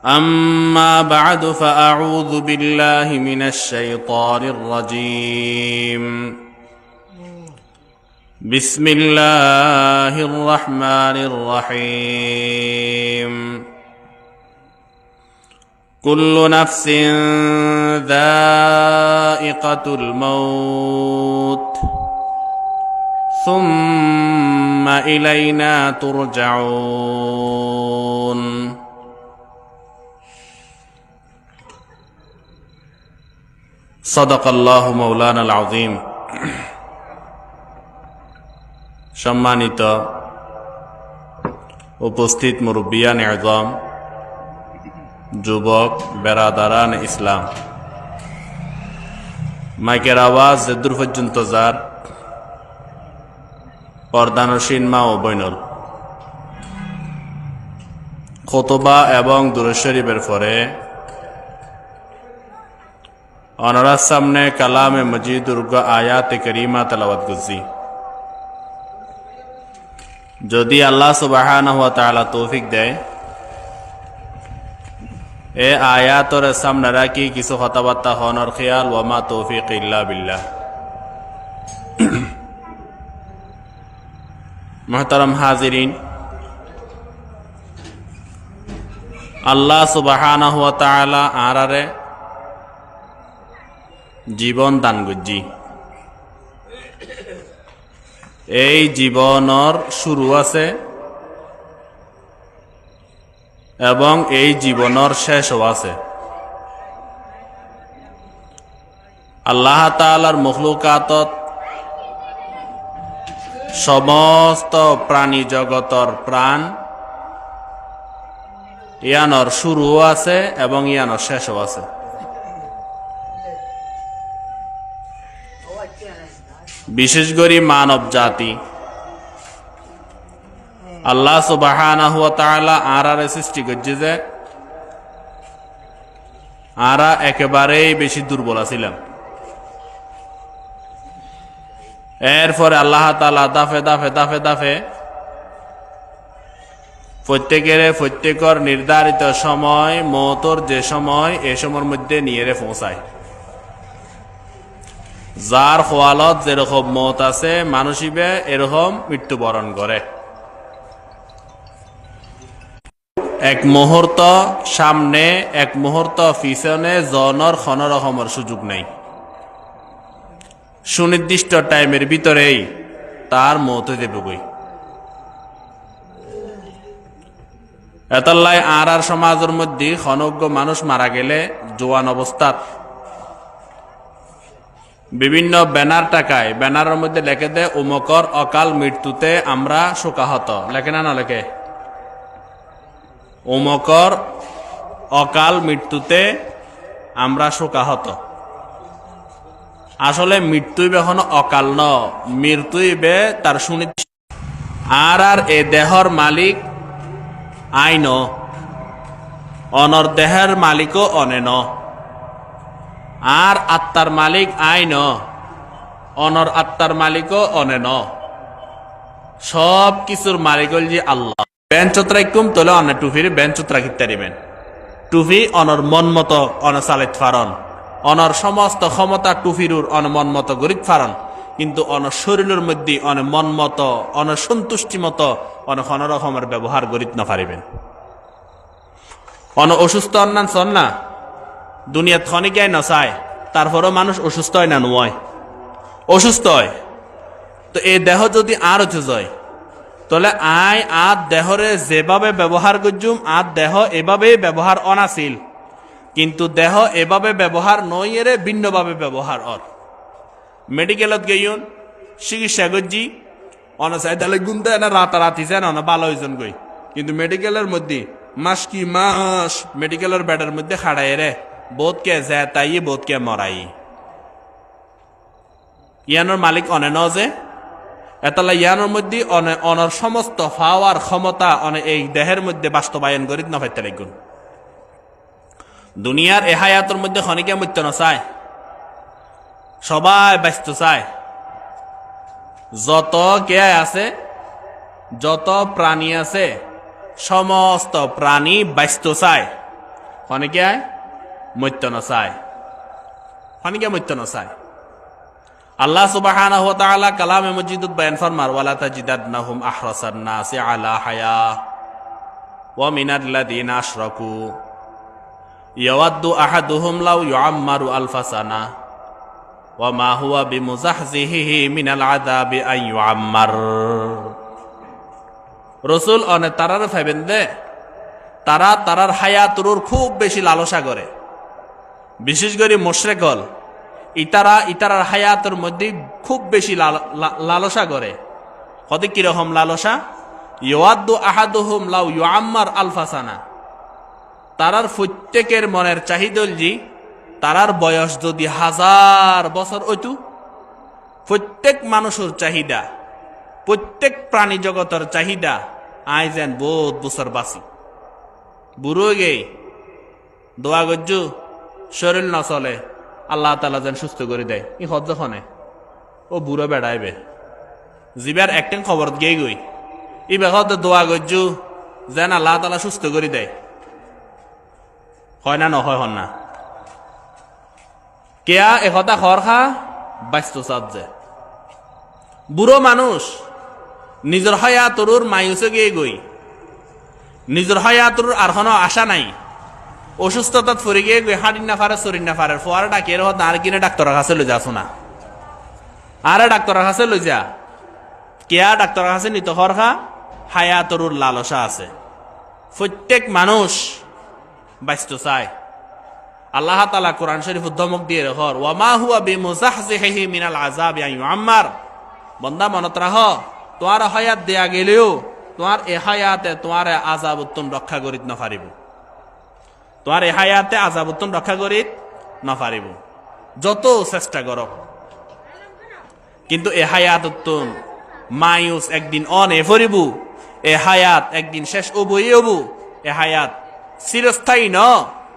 أما بعد فأعوذ بالله من الشيطان الرجيم بسم الله الرحمن الرحيم كل نفس ذائقة الموت ثم إلينا ترجعون صدق الله مولانا العظيم সম্মানিত উপস্থিত মুরব্বিয়ান আযম, যুবক বেরাদারান ইসলাম, মাইকের আওয়াজ যে দূর পর্যন্ত যার, পর্দানসীন মা ও বৈনল, খুতবা এবং দুরূদ শরীফের পরে অনরার সামনে কালামে মজিদুর আয়াতে করিমা তেলাওয়াত করছি। যদি আল্লাহ সুবহানাহু ওয়া তাআলা তৌফিক দেয়, এ আয়াতর সামনে রাখি কিছু কথাবার্তা হনর খেয়াল, ওয়া মা তৌফিক ইল্লা বিল্লাহ। মুহতারাম হাজিরিন, আল্লাহ সুবহানাহু ওয়া তাআলা আরারে জীবন দান করছি। এই জীবনের শুরু আছে এবং এই জীবনের শেষও আছে। আল্লাহ তাআলার মখলুকাতত সমস্ত প্রাণী জগতর প্রাণ, ইয়ানোর শুরুও আছে এবং ইয়ানোর শেষও আছে। বিশেষ করে মানব জাতি আল্লাহ সুবহানাহু ওয়া তাআলা আরারে সৃষ্টি করছে যে আরা একেবারেই বেশি দুর্বল ছিলাম। এরপরে আল্লাহ তাআলা দাফে দাফে দাফে দাফে প্রত্যেকের নির্ধারিত সময়, মওতর যে সময়, এই সময়ের মধ্যে নিয়ে পৌঁছায়। যার খোয়ালত যেরকম মত আছে, মানুষিবে এরকম মৃত্যুবরণ করে। এক মুহূর্ত সামনে, এক মুহূর্ত পিছনে জনর কোন রকমের সুযোগ নেই। সুনির্দিষ্ট টাইমের ভিতরেই তার মত হয়ে যাবে। এতলাই আর সমাজের মধ্যে ক্ষণজ্ঞ মানুষ মারা গেলে জোয়ান অবস্থাত বিভিন্ন ব্যানার টাকায়, ব্যানারের মধ্যে লেখে দেয় উমকর অকাল মৃত্যুতে আমরা শোকাহত। লেখে না লেখে? উমকর অকাল মৃত্যুতে আমরা শোকাহত। আসলে মৃত্যুই এখনো অকাল ন, মৃত্যুই বে তার সুনির্দিষ্ট। আর এ দেহর মালিক আইন, অনর দেহের মালিকও অনেন। আর আত্মার মালিক আইন, অনর আত্মার মালিকও অনেন। সব কিছুর মালিক হল যে আল্লাহ। বেঞ্চত্রাইকুম তোলে অনে টুফির বেঞ্চত্রা কিতে দিবেন। টুফি অনর মন মতো অনসালিত ফারন, অনর সমস্ত ক্ষমতা টুফিরুর অন মন মতো গরিব ফারন, কিন্তু অন শরীরের মধ্যে অন মন মতো, অন সন্তুষ্টি মতো অন কোন রকমের ব্যবহার গরিব না পারিবেন। অন অসুস্থ অন্যান চন না দুনিয়াত ক্ষণিকায় নচায়, তারপরও মানুষ অসুস্থ হয় না নয়? অসুস্থ হয়। তো এই দেহ যদি আর হতে যায়, তাহলে আর দেহরে যেভাবে ব্যবহার করছুম, আর দেহ এভাবেই ব্যবহার অনাছিল, কিন্তু দেহ এভাবে ব্যবহার নয়, এরে ভিন্নভাবে ব্যবহার অর। মেডিকেলত গইন চিকিৎসা করছি, অনসাইদালে গুনতে না রাতারাতি যেন না ভালো হয়েছেন গই, কিন্তু মেডিকেলের মধ্যে মাস কি মাস মেডিকেলের বেডের মধ্যে খাড়াই রে বোধকে জেতাই, বোধকে মরাই। ইয়ানোর মালিক অনে ন যে এতলা ইয়ানোর মধ্যে অনর সমস্ত পাওয়ার ক্ষমতা এই দেহের মধ্যে বাস্তবায়ন করি না পাইতে লাগুন। দুনিয়ার এ হায়াতের মধ্যে ক্ষণিকে মৃত্যু না চায়, সবাই ব্যস্ত চায়। যত কে আছে, যত প্রাণী আছে, সমস্ত প্রাণী ব্যস্ত চায় অনেকে আয় মৈত্য নসায়, অনেকে মৈত্য নসায়। আল্লাহ সুবহানাহু ওয়া তাআলা কালামে মজিদুত বয়ান ফরমার ওয়ালা তাজিদান্নাহুম আহরাসান নাসি আলা হায়া ওয়া মিনাল্লাযিনা আশরাকু ইয়াওয়াদ্দু আহাদুহুম লাউ ইউআম্মারু আলফা সানা ওয়া মা হুয়া বিমুজাহজিহি মিনাল আযাবি আন ইউআম্মার। রাসূল অনে তারার ফাইবেন দে তারা তারার হায়াতুর খুব বেশি লালসা করে, বিশেষ করে মুশরিক হল ইতারার হায়াতের মধ্যে খুব বেশি লালসা করে। কত কিরকম লালসা? ইয়াওয়াদ্দু আহাদুহুম লাউ ইউআম্মার আলফা সানা, তারার প্রত্যেকের মনের চাহিদা জি তারার বয়স যদি 1000 বছর হইতো। প্রত্যেক মানুষের চাহিদা, প্রত্যেক প্রাণী জগতের চাহিদা আই যেন বহুত বছর বাঁচি, বুড়ো গেই দোয়া গজ্জু শরীর না চলে আল্লাহ তাআলা যেন সুস্থ করে দেয়। ই হদ যখনে ও বুড়ো বেড়াইবে জিবার একটাং খবর গেই গই ই বেহদ দোয়া গজ্জু যেন আল্লাহ তাআলা সুস্থ করে দেয়। হয় না নহয় হন না কেয়া একথা খর খা ব্যস্ত চাপ যে বুড়ো মানুষ নিজের হায়াতরুর মায়ুসে গিয়ে গই, নিজের হায়াতরুর আর কোনো আশা নাই, অসুস্থতাত ফরি গিয়ে গই হাঁটিন না পারে চরিন না পারে ফোয়ার ডাকিয়ে হত আর কিনে ডাক্তারের কাছে লই যাস না, আরে ডাক্তারের কাছে লই যা কেয়া ডাক্তারের কাছে নিত খর খা হায়াতরুর লালসা আছে। প্রত্যেক মানুষ ব্যস্ত চায়। আল্লাহ তাআলা কোরআন শরীফে ধমক দিয়ে রেখর ওয়া মা হুয়া বিমুজাহজিহি মিনাল আযাবি আন ইউআম্মার। বান্দা মনত রাখ তোমার হায়াত দেয়া গেলেও তোমার এ হায়াতে তোমার আযাব উত্তম রক্ষা করিত না পারিব, তোমার এ হায়াতে আযাব উত্তম রক্ষা করিত না পারিব যত চেষ্টা করো। কিন্তু এ হায়াত উত্তম মায়ুস একদিন অনে ফরিব, এ হায়াত একদিন শেষ হবই হবু। এ হায়াত চিরস্থায়ী ন,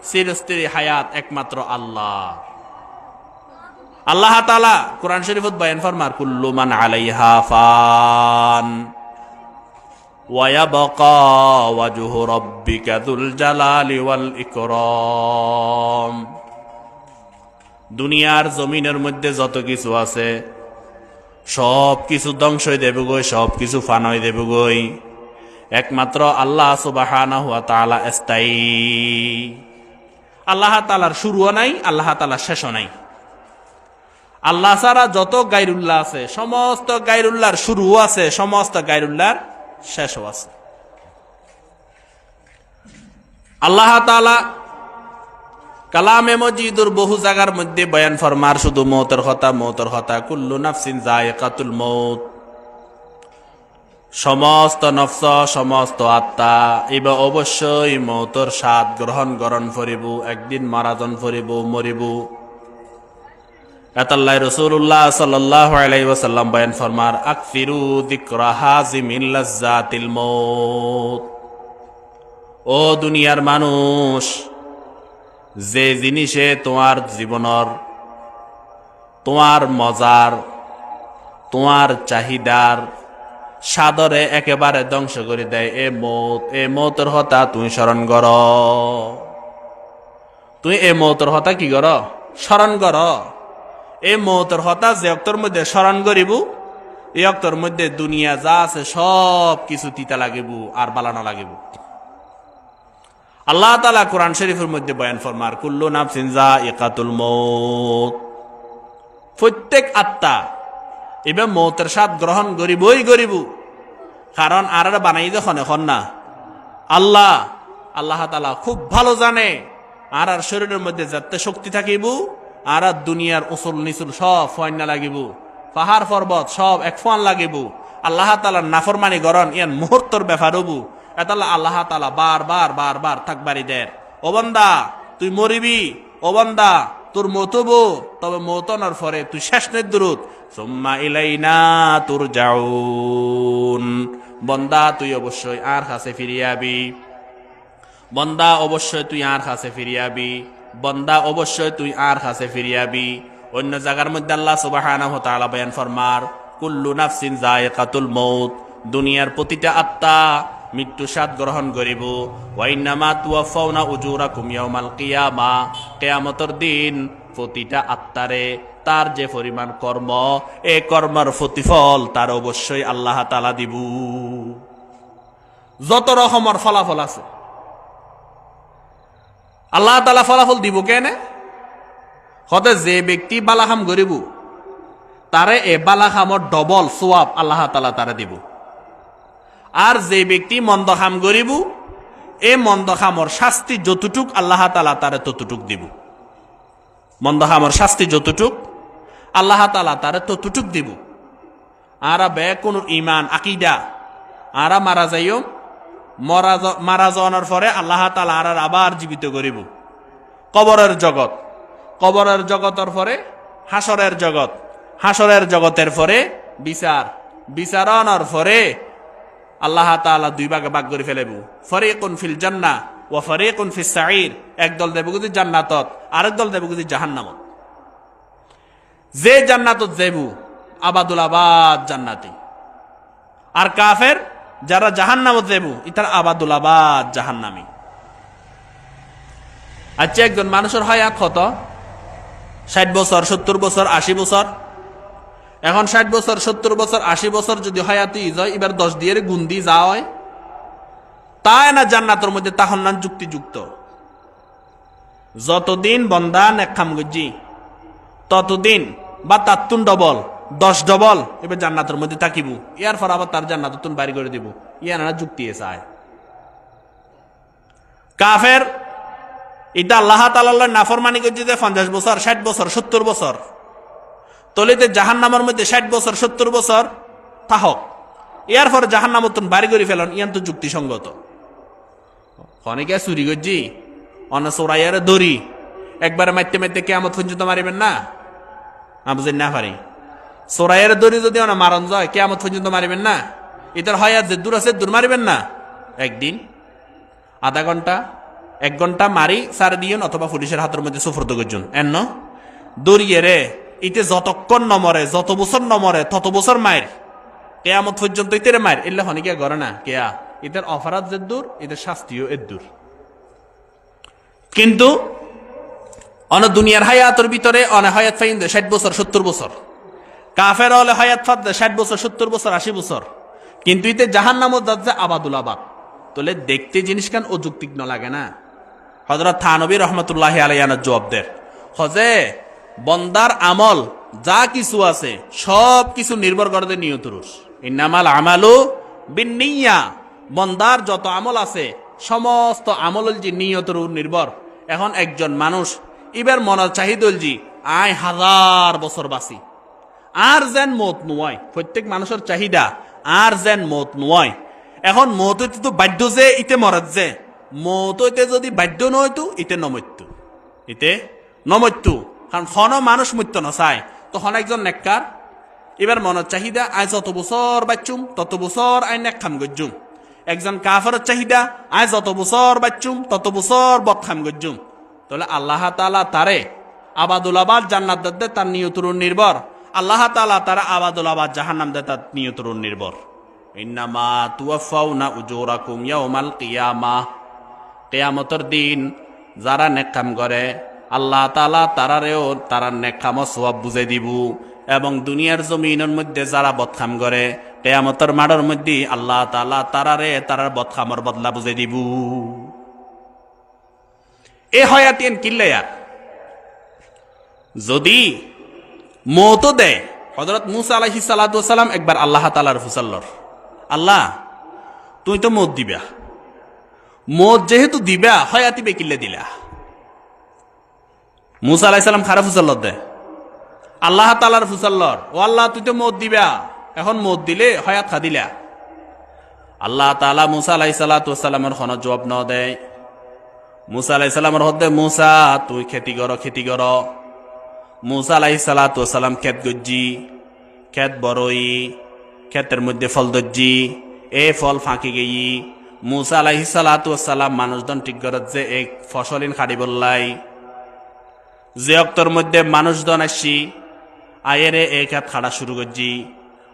চিরস্থায়ী হায়াত একমাত্র আল্লাহ। আল্লাহ তাআলা কোরআন শরীফত বয়ান ফরমার কুল্লু মান আলাইহা ফান ওয়া ইয়াবকা ওয়াজহু রাব্বিকা যুল জালালি ওয়াল ইকরাম। দুনিয়ার জমিনের মধ্যে যত কিছু আছে সব কিছু ধ্বংস হয়ে দেবে গই, সব কিছু ফান হয়ে দেবে গই, একমাত্র আল্লাহ সুবহানাহু ওয়া তাআলা স্থায়ী। আল্লাহ তাআলার শুরুও নাই, আল্লাহ তাআলার শেষও নাই। আল্লাহ ছাড়া যত গায়রুল্লাহ আছে সমস্ত গায়রুল্লাহর শুরুও আছে, সমস্ত গায়রুল্লাহর শেষও আছে। আল্লাহ তাআলা কালামে মজিদুর বহু জায়গার মধ্যে বয়ান ফরমার শুধু মৌতের কথা কুল্লু নাফসিন যায়িকাতুল মৌত। সমস্ত নফস সমস্ত আত্মা এবার অবশ্যই মৌতর স্বাদ গ্রহণ ফরিব, একদিন মারাজন ফরিব মরিব। এতাল্লাই রাসূলুল্লাহ সাল্লাল্লাহু আলাইহি ওয়াসাল্লাম বয়ান ফরমার আকফিরু যিকরা হাজিমিল লাজ্জাতিল মৌত। ও দুনিয়ার মানুষ, যে জিনিসে তোমার জীবনের, তোমার মজার, তোমার চাহিদার সাদরে একেবারে ধ্বংস করে দেয় এ মৌতের হতা তুই স্মরণ কর। তুই এ মৌতের হতা কি কর? স্মরণ কর। এই মৌতের হতা যে অক্তর মধ্যে স্মরণ করিব, এই অক্তর মধ্যে দুনিয়া যা আছে সব কিছু তিতা লাগিব আর বালানো লাগিব। আল্লাহ তাআলা কোরআন শরীফের মধ্যে বয়ান ফরমার কুল্লু নাফসিন যায়িকাতুল মৌত। প্রত্যেক আত্মা এবার মৌতের স্বাদ গ্রহণ করিব। কারণ আর বানাই যখন এখন না আল্লাহ তাআলা খুব ভালো জানে আর শরীরের মধ্যে যাতে শক্তি থাকিব আর দুনিয়ার উসুল নিচুল সব ফয়না লাগিব, পাহাড় পর্বত সব এক ফোয়ান লাগিব। আল্লাহ তাআলার নাফরমানি গরণ ইয়ান মুহূর্তর ব্যাপার হবু। এতাল্লা আল্লাহ তাআলা বার থাকবারি দেন ও বান্দা তুই মরিবি, ও বান্দা তোর মতবো, তবে মতনার পরে তুই শেষ নিদ্রুত সুম্মা ইলাইনা তুরজাউন। বান্দা তুই অবশ্যই আর কাছে ফিরিয়াবি, বান্দা অবশ্যই তুই আর কাছে ফিরিয়াবি, বান্দা অবশ্যই তুই আর কাছে ফিরিয়াবি। অন্য জায়গার মধ্যে আল্লাহ সুবহানাহু ওয়া তাআলা বয়ান ফরমার কুল্লু নাফসিন যায়িকাতুল মৌত। দুনিয়ার প্রতিটা আত্মা মৃত্যু স্বাদ গ্রহণ করিব। ওয়াইন্নামা তুওয়াফাউনা উজুরাকুম ইয়াউমাল কিয়ামা, কিয়ামতের দিন প্রতিটা আত্মারে তার যে পরিমাণ কর্ম, এই কর্মের প্রতিফল তার অবশ্যই আল্লাহ তাআলা দিব। যত রকমের ফলাফল আছে আল্লাহ তাআলা ফলাফল দিব কেনে? হতে যে ব্যক্তি বালাহাম গরিব তারে এ বালাহামর ডবল সোয়াব আল্লাহ তাআলা তারে দিব। আর যে ব্যক্তি মন্দ কাম করিব এ মন্দ কামর শাস্তি যতটুক আল্লাহ তাআলা তারে ততটুক দিব। মন্দ কামর শাস্তি যতটুক আল্লাহ তাআলা তারে ততটুক দিব। আরা বে কোন ইমান আকীদা আরা মারা যাইও, মারা যাওয়ার পরে আল্লাহ তাআলা আর আবার জীবিত করিব। কবরের জগৎ, কবরের জগতের পরে হাসরের জগৎ, হাসরের জগতের পরে বিচার, বিচারণের পরে আল্লাহ তাআলা দুই ভাগে ভাগ করে ফেলেব। ফরিকুন ফিল জান্নাহ ওয়া ফরিকুন ফিস সাঈর, একদল দেব গুজি জান্নাতত, আরেক দল দেব গুজি জাহান্নামত। যে জান্নাতত যাইব আবাদুল আবাদ জান্নাতি, আর কাফের যারা জাহান্নামত যাইব ইতার আবাদুল আবাদ জাহান্নামী। আচ্ছা, একজন মানুষের হায়াত কত? 60 বছর, 70 বছর, 80 বছর। এখন 60 বছর, 70 বছর, 80 বছর যদি হায়াতি যায়, এবার 10 দিয়ে গুণ দিয়ে যা হয় তাই না জান্নাতের মধ্যে তখন না যুক্তিযুক্ত। যতদিন বন্দা নেকাম গজি ততদিন বা তাত্তুন ডবল 10 ডবল এবার জান্নাতের মধ্যে থাকিব। ইয়ার পর আবার তার জান্নাত তুন বাড়ি করে দিব, ইয়া না যুক্তি চায়। কাফের এটা আল্লাহ তাআলার নাফরমানি করছে যে 50 বছর, 60 বছর, 70 বছর, তলিতে জাহান্নামের মধ্যে 60 বছর 70 বছর থাহক, এর পর জাহান্নামত বাড়ি করে ফেলন, ইয়ান তো যুক্তিসঙ্গত। অনেকে চুরি করছি অন্য চোরাইয়ারে দড়ি একবারে মারতে মারতে কিয়ামত পর্যন্ত মারিবেন না? বুঝেন না পারি, চোরাইয়ারে দড়ি যদি অনা মারণ যায় কিয়ামত পর্যন্ত মারিবেন না? এটার হায়াত যে দূর আছে দূর মারিবেন না? একদিন, আধা ঘন্টা, 1 ঘন্টা মারি সার দিয়েন, অথবা পুলিশের হাতের মধ্যে সুফর্দ করছেন। এন্ন দড়িয়ে রে ইতে যতক্ষণ নমরে, যত বছর নমরে তত বছর মায়ের, কেয়ামত পর্যন্ত ইতেরে মায়ের। এলে হনিকে গড়ে না কেয়া, এদের অপরাধ যে দূর, এদের শাস্তিও এর দূর। কিন্তু অন দুনিয়ার হায়াতের ভিতরে অনেক হায়াত ফাইন 60 বছর 70 বছর, কাফের হলে হায়াত ফাদ 60 বছর 70 বছর 80 বছর, কিন্তু ইতে জাহান্নামত যাচ্ছে আবাদুল আবাদ। তোলে দেখতে জিনিস কেন অযৌক্তিক ন লাগে না? হযরত থানবী রহমতুল্লাহি আলাইহি জবাব দেন, হজে বন্দার আমল যা কিছু আছে সব কিছু নির্ভর করে নিয়তের উপর। ইন্নামাল আমালু বিন্নিয়া, বন্দার যত আমল আছে সমস্ত আমল যে নিয়তের উপর নির্ভর। এখন একজন মানুষ এবার মনের চাহিদল জি আয় 1000 বছর বাঁচি, আর যেন মত নয়, প্রত্যেক মানুষের চাহিদা আর যেন মত নয়। এখন মত হইতে তো বাধ্য যে ইতে মরত যে, মত হইতে যদি বাধ্য নয়তো ইতে নমত্যু, ইতে নমত্যু। কারণ হন মানুষ মৃত্যু নচায়, তখন একজন নেককার এবার মনের চাহিদা আয় যত বছর বাচ্চুম তত বছর আয় নেকখাম গজ্জুম। একজন কাফেরের চাহিদা আয় যত বছর বাচ্চুম তত বছর বদখাম গজ্জুম। তাহলে আল্লাহ তাআলা তারে আবাদুল আবাদ জান্নাত দে তার নিয়তের নির্ভর, আল্লাহ তাআলা তারা আবাদুল আবাদ জাহান্নাম দে তার নিয়তের নির্ভর। ইন্নামা তুওয়াফাউনা উজুরাকুম ইয়াউমাল কিয়ামাহ, কিয়ামতের দিন যারা নেকাম করে আল্লাহ তাআলা তারারেও তারা নেকাম সওয়াব বুঝাই দিব, এবং দুনিয়ার জমিনের মধ্যে যারা বদকাম করে কিয়ামতের মাঠের মধ্যে আল্লাহ তাআলা তারারে তারার বদকামর বদলা বুঝাই দিব। এ হয়াতিন কিল্লায়া যদি মওত দেয়। হযরত মূসা আলাইহিস সালাতু ওয়াস সালাম একবার আল্লাহ তাআলার ফুসাল্লর, আল্লাহ তুই তো মত দিবা, মত যেহেতু দিবা হয়াতি বে কিল্লে দিলা। মূসা আলাইহিস সালাম খারাপ ফুসাল্লর দেয় আল্লাহ তাআলার ফুসাল্লর, ও আল্লাহ তুই তো মত দিবা, এখন মত দিলে হয়াত খা দিলা। আল্লাহ তাআলা মূসা আলাইহিস সালাতু ওয়াস সালামের কোনো জবাব ন দেয়। মূসা আলাইহিস সালামের হদে মূসা তুই খেতি কর, খেতি কর। মূসা আলাইহিস সালাতু ওয়াস সালাম খেত গজ্জি, খেত বড়ই, ক্ষেতের মধ্যে ফল দজ্জি, এ ফল ফাঁকি গেই। মূসা আলাইহিস সালাতু ওয়াস সালাম মানুষজন ঠিক করে যে এক ফসলিন খাড়ি বললাই, যে অক্তর মধ্যে মানুষজন আসি আয়েরে এক হাত খাড়া শুরু করছি।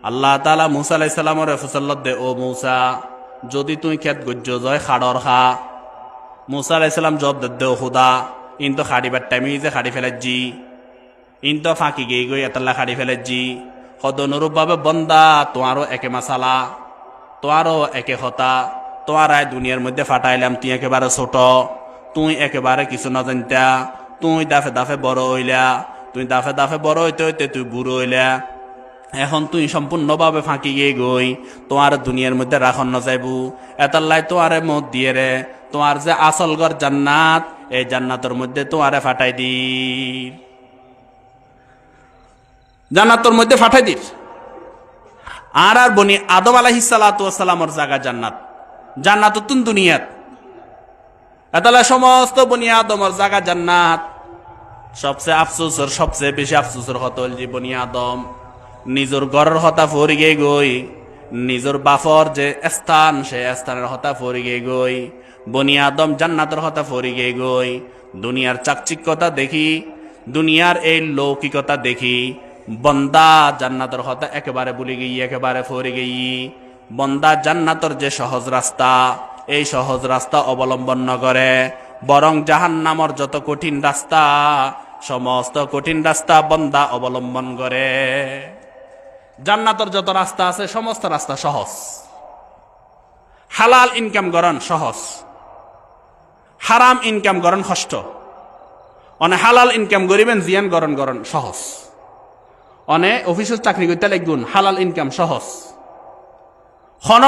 আল্লাহ তাআলা মূসা আলাইহিস সালামের ফুসাল্লত দে, ও মূসা যদি তুই খেত গজ্য জয় খাড়র খা। মুসা আলাইসাল্লাম জব দেও খুদা ইন তো খাড়িবার টাইমে যে খাড়ি ফেলাচ্ছি, ইন তো ফাঁকি গিয়ে গই এতাল্লা খাড়ি ফেলাচ্ছি। সদনুরূপ ভাবে বন্দা তোমারও একে মাসালা, তোমারও একে হতা, তোমার আয় দুনিয়ার মধ্যে ফাটাইলাম, তুই একেবারে ছোট, তুই একেবারে কিছু না জানতা, তুই দাফে দাফে বড় হইলা, তুই দাফে দাফে বড় হইতে হইতে তুই বুড়ো হইলা। এখন তুই সম্পূর্ণভাবে ফাঁকি গিয়ে গই, তোমার দুনিয়ার মধ্যে রাখন না যাইবু। এতাল্লাই তোমারে মত দিয়ে রে, তোমার যে আসল ঘর জান্নাত, এই জান্নাতের মধ্যে তোমারে ফাটাই দি, জান্নাতের মধ্যে ফাটাই দির। আর বনি আদম আলাইহিস সালাতু ওয়াস সালামের জায়গা জান্নাত, জান্নাতুন দুনিয়াত। এতালা সমস্ত বনি আদমের জায়গা জান্নাত। সবচেয়ে আফসোসের, সবচেয়ে বেশি আফসোসের হত হল যে বনি আদম নিজের ঘরের হতা ফরি গে গই, নিজের বাফর যে স্থান সে স্থানের হতা ফরি গে গই, বনি আদম জান্নাতের হতা ফরি গে গই। দুনিয়ার চাকচিক্যতা দেখি, দুনিয়ার এই লৌকিকতা দেখি, বন্দা জান্নাতের হতা একেবারে ভুলে গেই, একেবারে ফরি গেই। বন্দা জান্নাতের যে সহজ রাস্তা, এই সহজ রাস্তা অবলম্বন ন করে, বরং জাহান্নামর যত কঠিন রাস্তা, সমস্ত কঠিন রাস্তা বন্দা অবলম্বন করে। জান্নাতের যত রাস্তা আছে সমস্ত রাস্তা সহজ। হালাল ইনকাম করেন সহজ, হারাম ইনকাম করেন কষ্ট। অনে হালাল ইনকাম করিবেন জিয়ান গরণ গরণ সহজ, অনে অফিসের চাকরি করতে লাগবেন হালাল ইনকাম সহজ। খন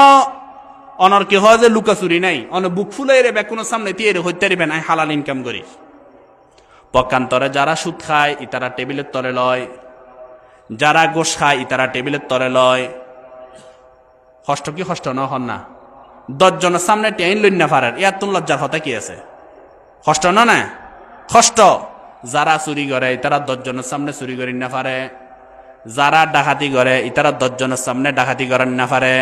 অনর কি হয় যে লুকাচুরি নাই, অনে বুক ফুলাই রে বেকুনোর সামনে দিয়ে হইতে পারিবেন আই হালাল ইনকাম করি। পক্ষান্তরে যারা সুদ খায় ইতারা টেবিলের তলে লয়, যারা গোশ খায় ইতারা টেবিলের তলে লয়। কষ্ট কি কষ্ট ন হন না, 10 জনের সামনে টেইন লইন না পারেন, ইয়ার তুন লজ্জার হতে কি আছে? কষ্ট না না কষ্ট। যারা চুরি করে ইতারা 10 জনের সামনে চুরি করি না পারে, যারা ডাকাতি করে ইতারা 10 জনের সামনে ডাকাতি করেন না পারে,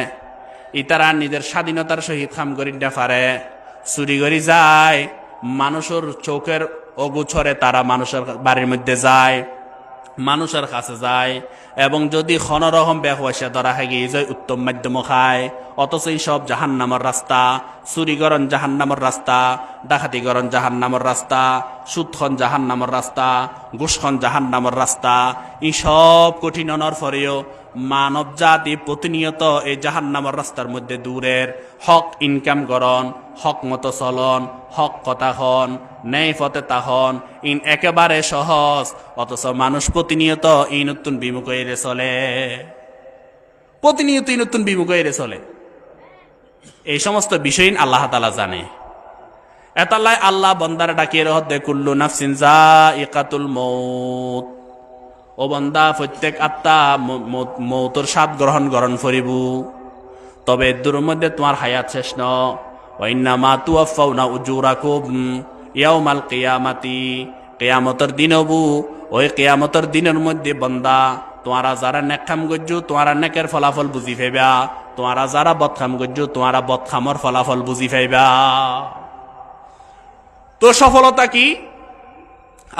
ইতারা নিজের স্বাধীনতার সহিত কাম করি না পারে। চুরি করি যায় মানুষের চোখের অগোচরে, তারা মানুষের বাড়ির মধ্যে যায়, মানুষের কাছে যায়, এবং যদি কোনরকম বেহুয়াশা ধরা খাই যায় উত্তম মাধ্যম খায়। অথচ এই সব জাহান্নামের রাস্তা, চুরিকরণ জাহান্নামের রাস্তা, ডাকাতিকরণ জাহান্নামের রাস্তা, সুদখন জাহান্নামের রাস্তা, ঘুষখন জাহান্নামের রাস্তা। এই সব কঠিন অনর পরেও মানব জাতি প্রতিনিয়ত এই জাহান্নামের রাস্তার মধ্যে দূরের। হক ইনকাম করন, হক মতো চলন, হক কথা হন, ন্যায় পথে তাহন, ইন একেবারে সহজ। অথচ মানুষ প্রতিনিয়ত এই নতুন বিমুখ হয়ে চলে, প্রতিনিয়ত এই নতুন বিমুখ হয়ে চলে। এই সমস্ত বিষয় আল্লাহ তাআলা জানে। এতাল্লাই আল্লাহ বন্দার ডাকিয়ে রহ দে কুল্লু নাফসিন যায়িকাতুল মউত। ও বন্দা প্রত্যেক আত্মা মৌতর স্বাদ গ্রহণ করিব, তবে এর মধ্যে তোমার হায়াত শেষ ন। ওয়াইন্নামা তুওয়াফাউনা উজুরাকুম ইয়াউমাল কিয়ামাতি। কিয়ামতের দিন হবু, ওই কিয়ামতের দিনের মধ্যে বন্দা তোমারা যারা নেক কাম করছো তোমারা নেকের ফলাফল বুঝি পাইবা, তোমারা যারা বদ কাম করছো তোমারা বদ কামর ফলাফল বুঝি পাইবা। তো সফলতা কি?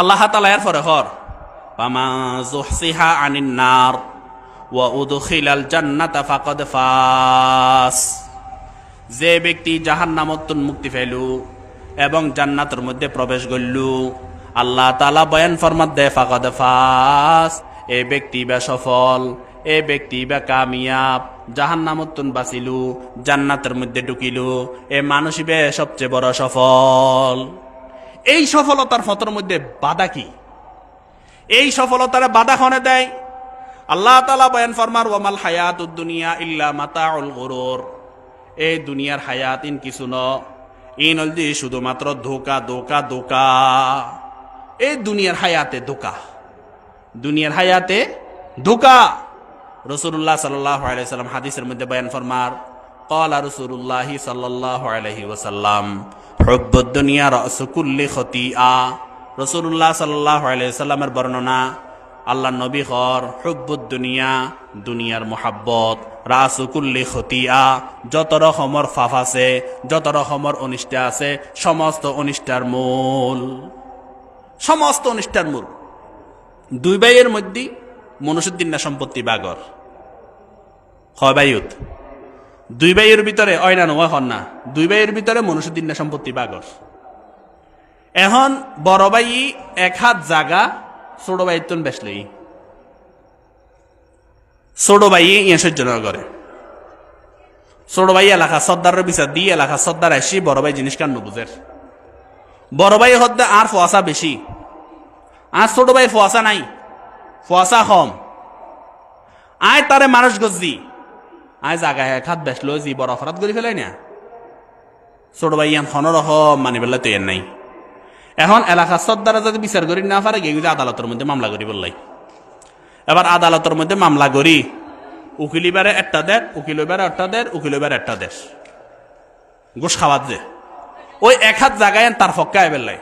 আল্লাহ তাআলা এর পরে হর ফামা যুহসিহা আনিন নার ওয়া উদখিলাল জান্নাতা ফাকাদ ফাস। যে ব্যক্তি জাহান্নামত মুক্তি পাইল এবং জান্নাতের মধ্যে প্রবেশ করল, আল্লাহ তাআলা বয়ান ফরমাত দে ফাকাদ ফাস, এই ব্যক্তি বা সফল, এই ব্যক্তি বা কামিয়াব। জাহান্নামত বাঁচিল, জান্নাতের মধ্যে ঢুকিল, এ মানুষই বে সবচেয়ে বড় সফল। এই সফলতার ফতর মধ্যে বাধা কি? এই সফলতার বাধা খনে দেয় আল্লাহ তাআলা বয়ান ফরমার ওয়ামাল হায়াতুদ দুনিয়া ইল্লা মাতাউল গুরুর। এই দুনিয়ার হায়াত ইন কিছু ন, ইন হলদি শুধুমাত্র ধোকা ধোকা ধোকা। এই দুনিয়ার হায়াতে ধোকা, দুনিয়ার হায়াতে ধোকা। রাসূলুল্লাহ সাল্লাল্লাহু আলাইহি ওয়াসাল্লাম হাদিসের মধ্যে বয়ান ফরমার ক্বালা রাসূলুল্লাহ সাল্লাল্লাহু আলাইহি ওয়াসাল্লাম হুব্বুদ দুনিয়া রাসু কুল্লি খতিআ। রাসূলুল্লাহ সাল্লাল্লাহু আলাইহি ওয়াসাল্লামের বর্ণনা, আল্লাহ নবী হর হুব্বুদ দুনিয়া, দুনিয়ার মোহাব্বত, রাসু কুল্লি খতিআ, যত রকমের ফাফ আছে, যত রকমের অনিষ্টা আছে, সমস্ত অনিষ্টার মূল, সমস্ত অনিষ্টার মূল। দুই ভাইয়ের মধ্যে মনুষ্যদ্দিন না সম্পত্তি বাগর হয় বাইয়ুত। দুই ভাইয়ের ভিতরে অয়না নয় হন না, দুই ভাইয়ের ভিতরে মনুষ্য দিন সম্পত্তি বাগর। এখন বড় ভাই 1 হাত জাগা ছোট ভাই তুন বেসলই, ছোট ভাই ইয়ে সহ্য না করে। ছোট ভাই এলাকা সর্দারের বিচার দিয়ে এলাকা সর্দার আসি বড় ভাই জিনিস কান বুঝের। বড় ভাই হদ্দে আর ফোয়াশা বেশি, আর ছোট ভাই ফোয়াশা নাই, ফোয়াশা কম। আয় তারে মানুষ গজি আয় জাগায় 1 হাত বেসলো জি বড় অপরাধ করে ফেলাই না। ছোট ভাই ইয়ান খনর মানি পেলে তো এর নাই। এখন এলাকার সর্দারা যদি বিচার করি না পারে গিয়ে আদালতের মধ্যে মামলা করি বললাই। এবার আদালতের মধ্যে মামলা করি উকিল এবারে একটা দের, উকিল এবারে একটা দের, উকিল এবারে একটা দের ঘুষ খাওয়াত যে ওই 1 হাত জায়গায় তার পক্ষে আয় বেললাই।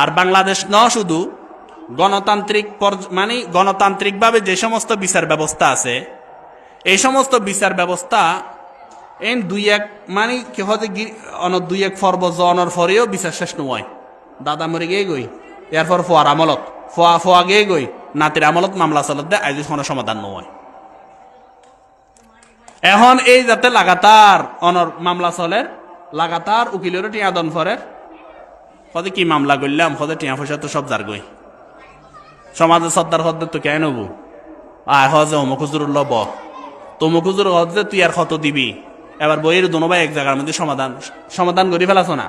আর বাংলাদেশ ন শুধু গণতান্ত্রিক মানে গণতান্ত্রিকভাবে যে সমস্ত বিচার ব্যবস্থা আছে এই সমস্ত বিচার ব্যবস্থা এন 2-1 মানে কি হয় অন 2-1 পর্ব জনের পরেও বিচার শেষ নয়। দাদা মরে গিয়ে গই এরপর ফোয়ার আমলত ফোয়া গিয়ে গই নাতির আমলত মামলা চলত দে আজ কোনো সমাধান নয়। এখন এই যাতে লাগাতার অনর মামলা চলে লাগাতার উকিলেরও টিয়া দন ফরের কদে কি মামলা করলাম কদে টিয়া পয়সা তো সব যার গই সমাজের সর্দার হদ্দে তো কে নবু আয় হজে অমুক হুজুর লব তমুক হুজুর হজে তুই আর কত দিবি। এবার বইয়ের দোনো ভাই এক জায়গার মধ্যে সমাধান করে ফেলাছ না।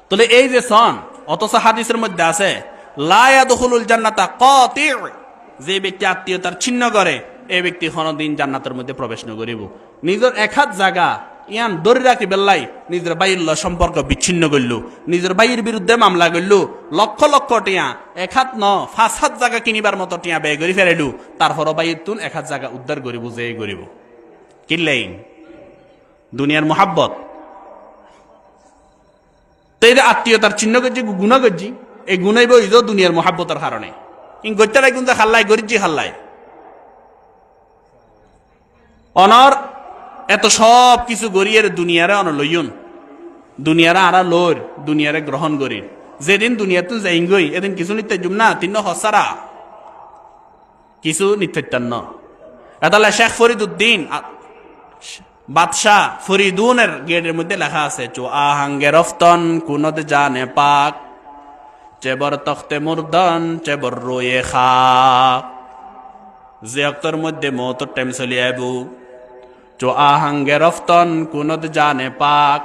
তাহলে এই যে সন অথচ হাদিসের মধ্যে আছে লা ইয়াদখুলুল জান্নাতা কাতি', যে ব্যক্তি আত্মীয়তার ছিন্ন করে এই ব্যক্তি কোনদিন জান্নাতের মধ্যে প্রবেশ ন করিব। নিজের 1 হাত জায়গা ইয়ান ধরে রাখি বেল্লাই নিজের বাইর সম্পর্ক বিচ্ছিন্ন করল, নিজের বাইয়ের বিরুদ্ধে মামলা করল, লক্ষ লক্ষ টিয়া 1 হাত 5 হাত জায়গা কিনিবার মতো টিয়া ব্যয় করে ফেলাইলু, তারপর বাইর তুন 1 হাত জায়গা উদ্ধার করিব যে করিব কিনলেই দুনিয়ার মোহাব্বত। তো এই আত্মীয়তার চিহ্ন করছি গুণা করছি এই গুণাইব ইদ দুনিয়ার মোহাব্বতের কারণে ইন গত্যারাই কিন্তু খাল্লাই গরিজি খাল্লাই অনর এত সব কিছু গড়িয়ে দুনিয়ারে অন লইয়ন দুনিয়ারা আরা লোর দুনিয়ারে গ্রহণ করি যেদিন দুনিয়াতে যাইগই এদিন কিছু নিত্যাজুম না তিন হসারা কিছু নিত্যান্ন। এতালে শেখ ফরিদুদ্দিন বাদশাহ ফরিদুনের গেটের মধ্যে লেখা আছে চো আহাঙ্গে রফতন কুনদ জানে পাক চেবর তখতে মুরদন চেবর রোয়ে খাক, যে অক্তর মধ্যে মৌতর টাইম চলি আইবু চো আহাঙ্গে রফতন কুনদ জানে পাক,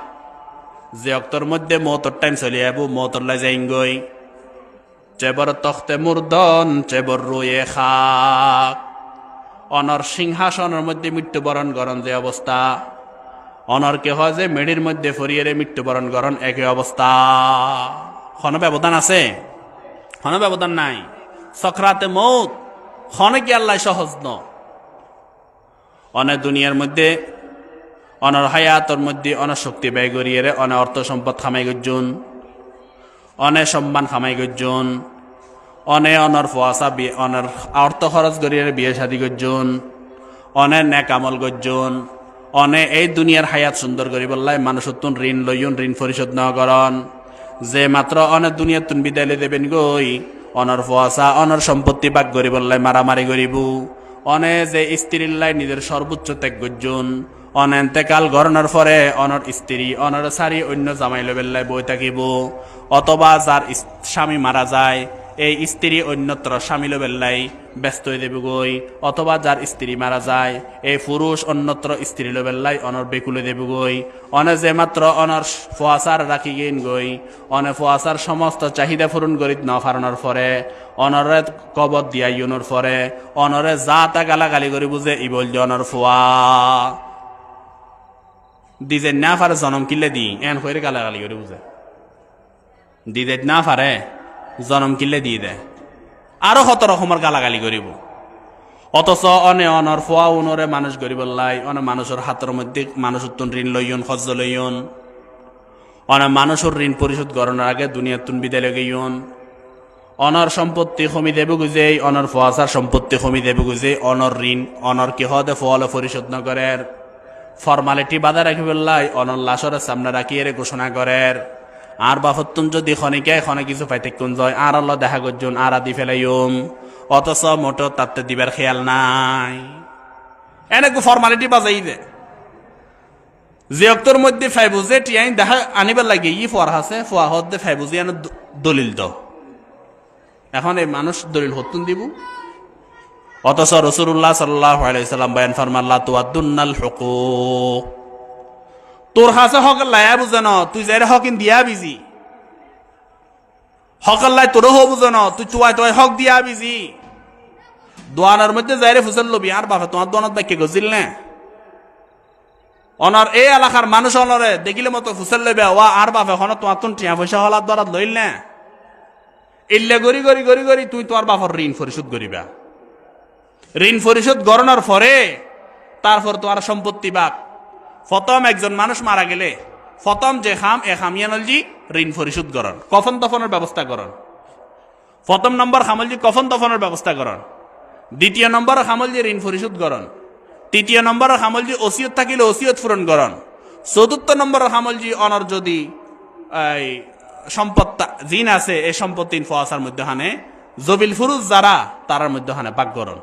যে অক্তর মধ্যে মৌতর টাইম চলি আইবু মৌতর লাই যাইগই চেবর তখতে মুরদন চেবর রোয়ে খাক। অনর সিংহাসনের মধ্যে মৃত্যুবরণ করণ যে অবস্থা অনর কে হয় যে মেডির মধ্যে ফরিয়ে মৃত্যুবরণ করণ একই অবস্থা। কোনো ব্যবধান আছে? কোনো ব্যবধান নাই। সকরাতে মৌত ক্ষণে কি আল্লাহ সহজ ন। অনেক দুনিয়ার মধ্যে অনর হায়াতর মধ্যে অনেক শক্তি ব্যয় করিয়ে অনেক অর্থ সম্পদ খামাই গজ্জন, অনেক সম্মান খামাই গজ্জন, অনে অনর ফোয়াশা অনর অর্থ খরচ করিয়ে বিয়ে শাদী গজ্জন, অনে নেক আমল গজ্জন, অনে এই দুনিয়ার হায়াত সুন্দর করি বললাই মানুষ তুন ঋণ লইন ঋণ পরিশোধ ন করন, যে মাত্র অনেক দুনিয়ার তুন বিদায় দেবেন গই অনর ফোয়াশা অনর সম্পত্তি ভাগ করি বললাই মারামারি করিব, অনে যে স্ত্রীর লাই নিজের সর্বোচ্চ ত্যাগ গজ্জন, অনেন্তেকাল গরণের পরে অনর স্ত্রী অনর সারি অন্য জামাই লবেল্লাই বই থাকিব, অথবা যার স্বামী মারা যায় এই স্ত্রী অন্যত্র স্বামী লবেল্লাই ব্যস্ত হয়ে দেবে গই, অথবা যার স্ত্রী মারা যায় এই পুরুষ অন্যত্র স্ত্রী লবেল্লাই অনর বেকুলে দেবে গই, অনে যে মাত্র অনর ফোয়াশার রাখি গেন গই অনে ফোয়াশার সমস্ত চাহিদা পূরণ করি ন কারণের পরে অনরে কবর দিয়া ইউনোর পরে অনরে যা তা গালাগালি করি বুঝে ই বল অনর ফোয়া দিজে না পারে জনম কিলে দি এন করে গালাগালি করে বুঝে দিদে না পারে জনম কিলে দিয়ে দেয় আরো কত রকমের গালাগালি করিব। অথচ অনে অনর ফোয়া উনরে মানুষ গরিব লাই অনে মানুষের হাতের মধ্যে মানুষ উত্তন ঋণ লইয়ন খরচ লইয়ন, অনে মানুষের ঋণ পরিশোধ করানোর আগে দুনিয়ার তুন বিদায় লইয়ন, অনর সম্পত্তি কমি দেব গুজে অনর ফোয়াশার সম্পত্তি কমি দেব গুজে অনর ঋণ অনর কি হদে ফলে পরিশোধ ন করের ফর্মালিটি বাধা রাখি বললাই অনর লাশরের সামনে রাখিয়ে ঘোষণা করের আর বাফতুন যদি খনিকে খনে কিছু পাইতে কোন যায় আর আল্লাহ দেখা করছুন আর আদি ফেলাইম, অথচ মোটো তাতে দিবার খেয়াল নাই। এনেকু ফর্মালিটি বাজাই দে যে অক্তর মধ্যে ফাইবুজে টিয়াই দেখা আনিবার লাগে ই ফোয়ার আছে ফোয়া হতে ফাইবুজি আন দলিল দ এখন এই মানুষ দলিল হতুন দিব অথচ রাসূলুল্লাহ সাল্লাল্লাহু আলাইহি সাল্লাম বয়ান ফরমাল্লাহ তুআদ্দুনাল হুকুক তোর হাসে হক লায়া বুঝানো তুই যাইরে হকিন দিয়া বিজি হক আল্লাহ তোর হো বুঝানো তুই চুয়াই তোয় হক দিয়া বিজি দোয়ানার মধ্যে যাইরে ফুসল লবি আর বাবা তোমার দোয়ানত বাক্য গজিল না অনার এই এলাকার মানুষ অনরে দেখিলে মতো ফুসল লইবে ওয়া আর বাবা এখন তোমার তুন টিয়া পয়সা হলার দরাত লইল না ইল্লে গরি গরি গরি গরি তুই তোর বাবার ঋণ পরিশোধ করিবা ঋণ পরিশোধ গণনার পরে তারপর তোমার সম্পত্তি বাক প্রথম একজন মানুষ মারা গেলে প্রথম যে খাম এ খামিয়ানলজি ঋণ পরিশোধ করন কফন দফনের ব্যবস্থা করন প্রথম নম্বর খামলজি কফন দফনের ব্যবস্থা করন দ্বিতীয় নম্বর খামলজি ঋণ পরিশোধ করন তৃতীয় নম্বর খামলজি ওসিয়ত থাকিলে ওসিয়ত পূরণ করন চতুর্থ নম্বর খামলজি অনর যদি এই সম্পদ জিন আছে এই সম্পত্তি ফোয়াসার মধ্যে হানে জবিল ফুরুজ যারা তারার মধ্যে হানে বাক করন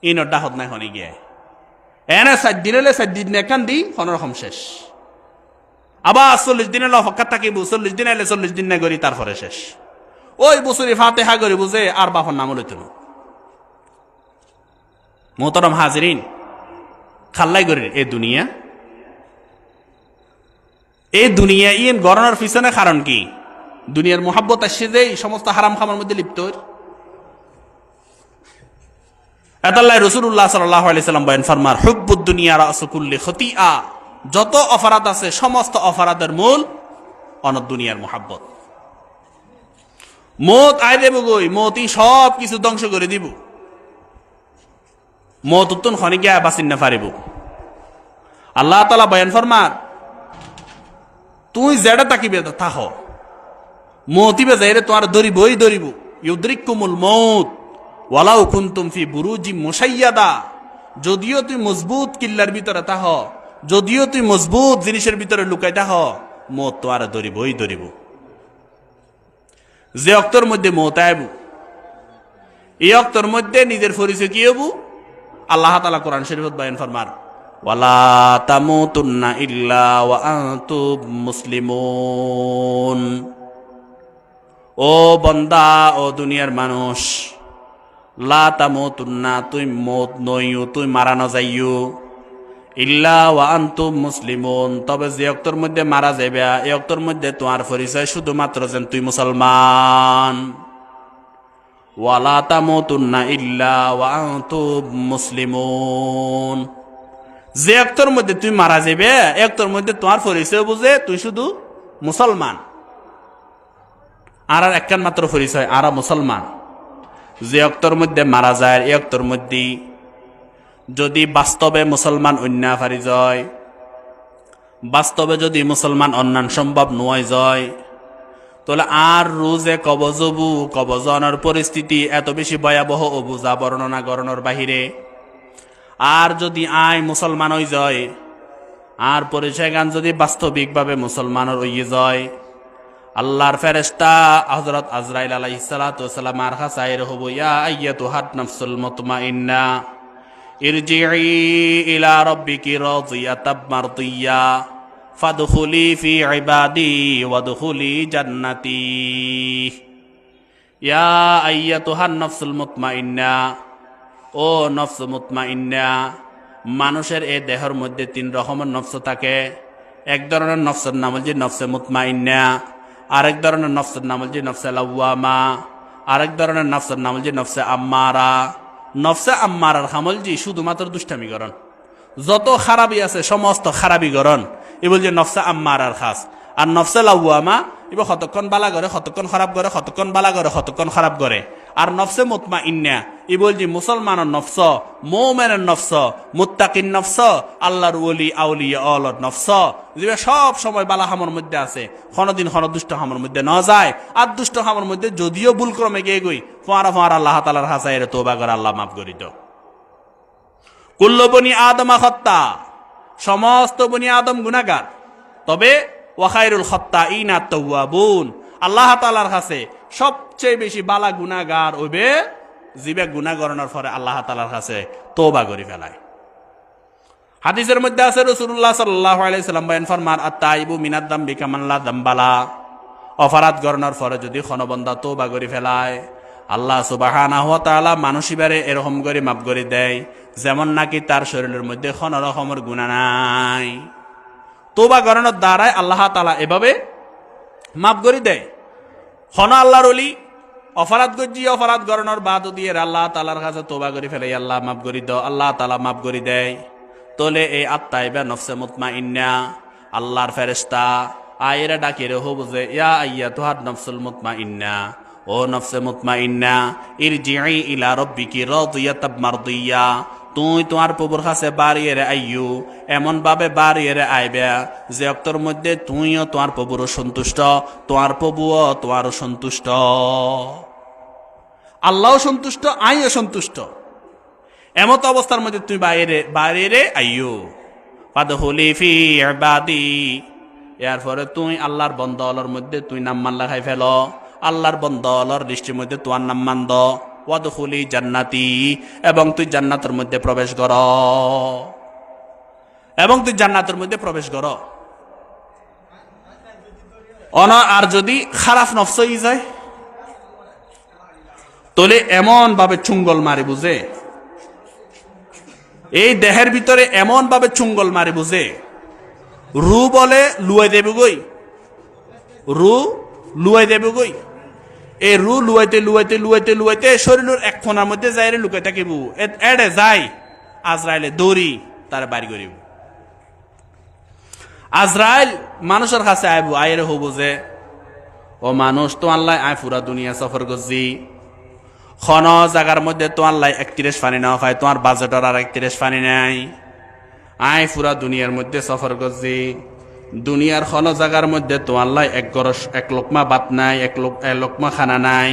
ইনর ডাহত নাই হনে গিয়ে এনে 7 দিন হলে 7 দিন একান দি কোনরকম শেষ আবার 40 দিন হলে হকাত থাকিব 40 দিন হলে 40 দিন না করি তারপরে শেষ ওই বছরে ফাতেহা করি বুঝে আর বাপর নাম লইত না মোহতারাম হাজিরিন খাল্লাই করি এই দুনিয়া ইন গণনার পিছনে কারণ কি দুনিয়ার মোহাব্বত আসছে যে সমস্ত হারাম খামার মধ্যে লিপ্ত এতাল্লাহ রাসূলুল্লাহ সাল্লাল্লাহু আলাইহি সাল্লাম বয়ান ফরমার হুব্বুদ দুনিয়া রাসু কুল্লি খতিআ যত অপরাধ আছে সমস্ত অপরাধের মূল অনদ দুনিয়ার মোহাব্বত মত আই দেব গই মতই সব কিছু ধ্বংস করে দিব মত উত্তন খনি গিয়া বাঁচিন না পারিব আল্লাহ তাআলা বয়ান ফরমার তুই যেটা তাকিবে তাহ মতিবে যাইরে তোমার ধরিব ইউদ্রিকুমুল মউত ওয়ালাউ কুনতুম ফি বুরুজিম মুশাইয়াদা যদিও তুই মজবুত কিল্লার ভিতরে তাহ যদিও তুই মজবুত জিনিসের ভিতরে লুকাই তাহ মত তোমার ধরিব যে অক্তর মধ্যে মত আইব এই অক্তর মধ্যে নিজের পরিচয় কি হবু আল্লাহ তাআলা কোরআন শরীফত বয়ান ফরমার ওয়ালা তামুতুন্না ইল্লা ওয়া আনতুম মুসলিমুন ও বান্দা ও দুনিয়ার মানুষ লা তামুতুন্না তুই মত নইও তুই মারা না যাইও ইল্লা ওয়া আনতুম মুসলিমুন তবে যে অক্তর মধ্যে মারা যাবে এই অক্তর মধ্যে তোমার পরিচয় শুধুমাত্র যেন তুই মুসলমান ওয়ালা তামুতুন্না ইল্লা ওয়া আনতুম মুসলিমুন যে অক্তর মধ্যে তুই মারা যাবে একটার মধ্যে তোমার পরিচয় বুঝে তুই শুধু মুসলমান আর একখান মাত্র পরিচয় আর মুসলমান যে অক্তর মধ্যে মারা যায় এই অক্তর মধ্যে যদি বাস্তবে মুসলমান অন্য ফারি যায় বাস্তবে যদি মুসলমান অন্যান্য সম্ভব নয় যায় তাহলে আর রোজে কবজনের পরিস্থিতি এত বেশি ভয়াবহ ও বুঝা বর্ণনা গণনার বাহিরে আর যদি আয় মুসলমান হয়ে যায় আর পরিচয় গান যদি বাস্তবিকভাবে মুসলমানের হয়ে যায় আল্লাহর ফেরেশতা হযরত আজরাইল আলাইহিস সালাতু ওয়াস সালাম আর কাছে হব ইয়া আইয়াতুহান নাফসুল মুতমাইন্না ইরজিই ইলা রাব্বিকি রাদিয়াতাম মারদিয়া ফাদখুলি ফি ইবাদি ওয়াদখুলি জান্নাতি ইয়া আইয়াতুহান নাফসুল মুতমাইন্না ও নফস মুতমাইন্না মানুষের এই দেহের মধ্যে 3 রকমের নফস থাকে এক ধরনের নফসের নাম হচ্ছে নফসে মুতমাইন্না আরেক ধরনের নফসের নাম হচ্ছে নফসে লাওয়ামা আরেক ধরনের নফসের নাম হচ্ছে নফসে আম্মারা নফসে আম্মারার খামলজি শুধুমাত্র দুষ্টামি করন যত খারাপই আছে সমস্ত খারাপই করন এ বলছে নফসে আম্মারার খাস আর নফসে লাওয়ামা এবার কতক্ষণ বালা করে কতক্ষণ খারাপ করে কতক্ষণ বালা করে কতক্ষণ খারাপ করে আর নফসে মুতমাইন্না ই বলছি মুসলমানের নফস মুমিনের নফস মুত্তাকিন নফস আল্লাহর ওলি আউলিয়া আল্লাহর নফস যে সব সময় বালা হামর মধ্যে আছে কোনদিন কোন দুষ্ট হামর মধ্যে না যায় আর দুষ্ট হামর মধ্যে যদিও ভুল ক্রমে গিয়ে গই ফোয়ারা আল্লাহ তাআলার হাসাইরে তওবা করে আল্লাহ মাফ করিত কুল্লু বনি আদম খাত্তা সমস্ত বনি আদম গুনাহগার তবে ওয়া খায়রুল খাত্তাইনা তাওয়াবুন আল্লাহ তাআলার কাছে সবচেয়ে বেশি বালা গুনাহগার হইবে জিবে গুনাহ করার পরে আল্লাহ তাআলার কাছে তওবা করে ফেলায় হাদিসের মধ্যে আছে রাসূলুল্লাহ সাল্লাল্লাহু আলাইহি সাল্লাম বলেন ফরমান আত-তাইবু মিনাদ দামবি কামান লা দামবালা। অপরাধ গণনার পরে যদি কোনো বান্দা তওবা করে ফেলায়, আল্লাহ সুবহানাহু ওয়া তাআলা মানুষিবারে এরকম করে মাফ করে দেয় যেমন নাকি তার শরীরের মধ্যে কোনো রকমের গুনাহ নাই। তওবা গণনার দ্বারাই আল্লাহ তাআলা এভাবে মাফ করে দেয়। কোনো আল্লাহর ওলি অপরাধ করছি, অপরাধ গণনার বাদ দিয়ে আল্লাহ তাআলার কাছে তওবা করে ফেলে, আল্লাহ মাফ করে দাও, আল্লাহ তাআলা মাফ করে দেয়। তোলে এই আত্মাইবা নফসে মুতমাইন্না, আল্লাহর ফেরেশতা আয়েরা ডাকে রে বুঝে, ইয়া আইয়াতুহান নফসুল মুতমাইন্না, ও নফসে মুতমাইন্না ইরজিই ইলা রাব্বিকি রাদিয়াতাম মারদিয়া, তুই তোমার প্রভুর কাছে বাড়িয়ে রে আইয়ু, এমন ভাবে বাড়িয়ে রে আইবে যে অক্তর মধ্যে তুইও তোমার প্রভুরও সন্তুষ্ট, তোমার প্রভুও তোমারও সন্তুষ্ট, আল্লাহও সন্তুষ্ট, আইও সন্তুষ্ট। এমত অবস্থার মধ্যে তুই বাইরে আইয়ু ফাদখুলি ফি ইবাদি, এরপরে তুই আল্লাহর বন্দলর মধ্যে তুই নাম মান লাগাই ফেল, আল্লাহর বন্দলর দৃষ্টির মধ্যে তোমার নাম মান দ, ওয়াদখুলি জান্নাতি, এবং তুই জান্নাতের মধ্যে প্রবেশ কর, এবং তুই জান্নাতের মধ্যে প্রবেশ কর। আর যদি খারাপ নফস হয়ে যায় তাহলে এমন ভাবে চুঙ্গল মারি বুঝে, এই দেহের ভিতরে এমন ভাবে চুঙ্গল মারি বুঝে, রু বলে লুয়াই দেবে গই, রু লুয়াই দেবে গই। এই রু লুয়াইতে লুয়াইতে লুয়াইতে লুয়াইতে শরীরের এক কোণার মধ্যে যাই রে লুকাই থাকিব, এড়ে যাই আজরাইলে দৌড়ি তার বাড়ি করিব। আজরাইল মানুষের কাছে আইব, আয়ের হব যে ও মানুষ তো আল্লাহ আয় পুরা দুনিয়া সফর করছি, খন জায়গার মধ্যে তো আল্লাহ 31 পানি না খায়, তোমার বাজেটর আর 31 পানি নাই, আয় পুরা দুনিয়ার মধ্যে সফর করছি, দুনিয়ার খন জায়গার মধ্যে তো আল্লাহ এক লোকমা ভাত নাই, এক লোকমা খানা নাই,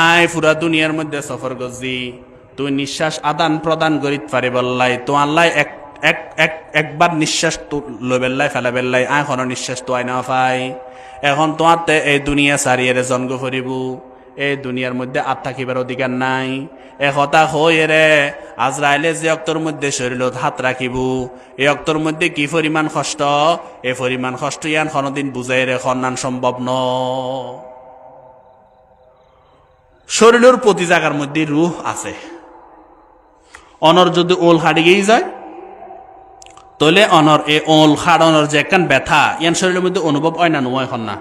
আয় পুরা দুনিয়ার মধ্যে সফর করছি, তুই নিঃশ্বাস আদান প্রদান করিত পারি বললাই, তো আল্লাহ একবার নিঃশ্বাস লবেল্লাই ফেলা বেল্লাই, আয় খন নিঃশ্বাস তো আয় না পাই, এখন তোমার এই দুনিয়া সারিয়ে জন্ম করিব, এই দুনিয়ার মধ্যে আর থাকিবার অধিকার নাই। একথা হয়ে রে আজরাইলে যে অক্তর মধ্যে শরীরত হাত রাখিব, এই অক্তর মধ্যে কি পরিমাণ কষ্ট, এই পরিমাণ কষ্ট ইয়ান কোনদিন বুঝাই রে সন্ধান সম্ভব ন। শরীরের প্রতি জায়গার মধ্যে রুহ আছে, অনর যদি ওল হাড়ি গিয়ে যায় তাহলে অনর এই ওল হাড়ানোর যে একখান ব্যথা ইয়ান শরীরের মধ্যে অনুভব হয় না, নয় হন না,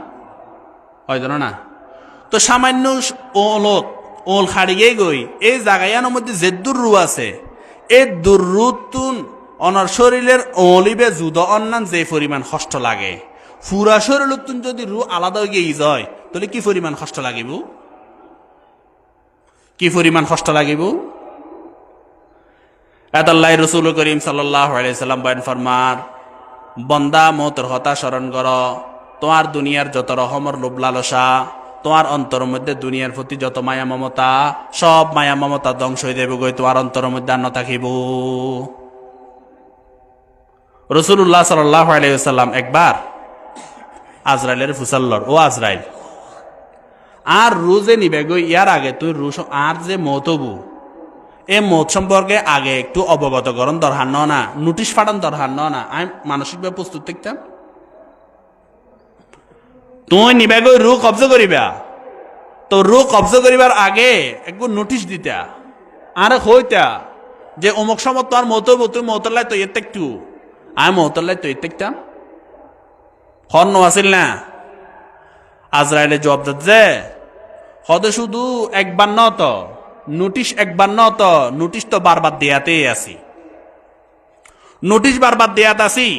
হয় জানো না। তো সামান্য ওল খাড়িয়ে গই এই জায়গায়ানোর মধ্যে যে দুর্রু আছে, এই দুর্রুতুন অনার শরীরের অলিবে যুদ অন্যান যে পরিমাণ কষ্ট লাগে, পুরা শরীরতুন যদি রু আলাদা হয়ে গিয়ে যায় তাহলে কি পরিমাণ কষ্ট লাগিব, কি পরিমাণ কষ্ট লাগিব। আল্লাহ রাসূল করিম সাল্লাল্লাহু আলাইহি সাল্লাম বলেন ফরমান, বন্দা মওতের কথা স্মরণ কর, তোমার দুনিয়ার যত রকমের লোভ লালসা, তোমার অন্তরের মধ্যে দুনিয়ার প্রতি যত মায়া মমতা, সব মায়া মমতা ধ্বংস হয়ে দেবে গই, তোমার অন্তরের মধ্যে আর থাকিব। রাসূলুল্লাহ সাল্লাল্লাহু আলাইহি ওয়াসাল্লাম একবার আজরাইলের ফুসাল্লর, ও আজরাইল আর রুজে নিবে গই, ইয়ার আগে তুই রুশ আর যে মতবু এই মত সম্পর্কে আগে একটু অবগত করণ দরকার না, নোটিশ পাঠান দরকার না, আমি মানসিকভাবে প্রস্তুত থাকতাম। তুই নিবে গই রু কবজা করিবা, তো রু কবজা করিবার আগে একটু নোটিশ দিতা, আর হইতা যে অমুক সময় তো আর মতবু, তুই মতলাই তো এর একটু, আমি মতলাই তো এর দেখতাম হন আছিল না। আজরাইলে জবাব যে হদে শুধু একবার ন তো নোটিশ, একবার ন তো নোটিশ তো বারবার দেয়াতেই আছি, নোটিশ বারবার দেয়াত আছি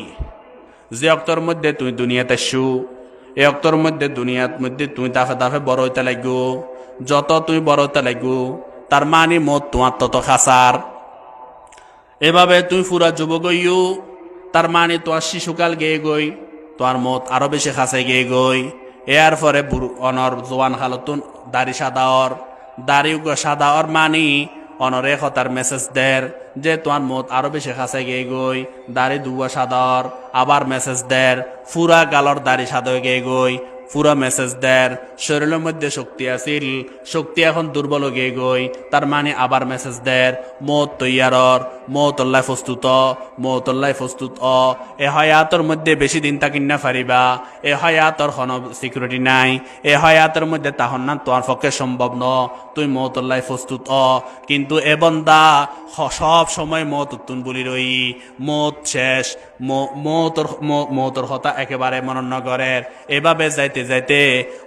যে অক্তর মধ্যে তুই দুনিয়াতে শু, এই অক্তর মধ্যে দুনিয়ার মধ্যে তুই দাফে দাফে বড় হইতে লাগো, যত তুই বড় হইতে লাগো তার মানে মত তোমার তত খাসার, এভাবে তুই পুরা যুবক হইও তার মানে তোমার শিশুকাল গেয়ে গই, তোমার মত আরো বেশি খাসাই গিয়ে গই, এর পরে অনর জোয়ান খালতুন দাড়ি সাদাওর, দাড়ি সাদাওর মানি অনরে কথার মেসেজ দের যে তোমার মত আরো বেশি খাসাই গিয়ে গই, দাড়ি দুয়া সাদাওর আবার মেসেজ দের, পুরা গালর দাড়ি সাদা গিয়ে গই, পুরা মেসেজ দের, শরীরের মধ্যে শক্তি আছিল, শক্তি এখন দুর্বল গিয়ে গই, তার মানে আবার মেসেজ দের, মত তৈয়ারর, মৌতল্লাই প্রস্তুত এ হায়াতর মধ্যে বেশি দিন তাকিন না পারিবা এ হায়াতর কোনো সিকিউরিটি নাই এ হায়াতের মধ্যে তাহন না তোমার পক্ষে সম্ভব ন তুই মৌতল্লাই প্রস্তুত কিন্তু এ বন্দা সব সময় মত উত্তুন বলি রই মত শেষ মৌতর হতা একেবারে মনন নগরের এভাবে যাইতে যাইতে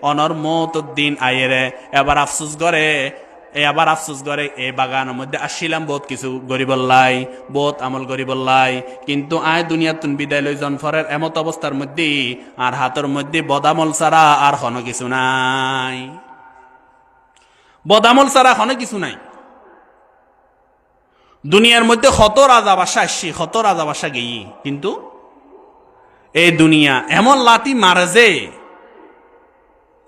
অনর মৌতর দিন আইরে এবার আফসুস করে এই বাগানের মধ্যে আসছিলাম বহুত কিছু গরিবল্লাই বহুত আমল গরিবল্লাই কিন্তু আয় দুনিয়া তুন বিদায় লই জনফরের এমত অবস্থার মধ্যে আর হাতের মধ্যে বদামল ছাড়া আর কোনো কিছু নাই বদামল ছাড়া কোনো কিছু নাই দুনিয়ার মধ্যে কত রাজা বাসা গেই কিন্তু এই দুনিয়া এমন লাতি মারে যে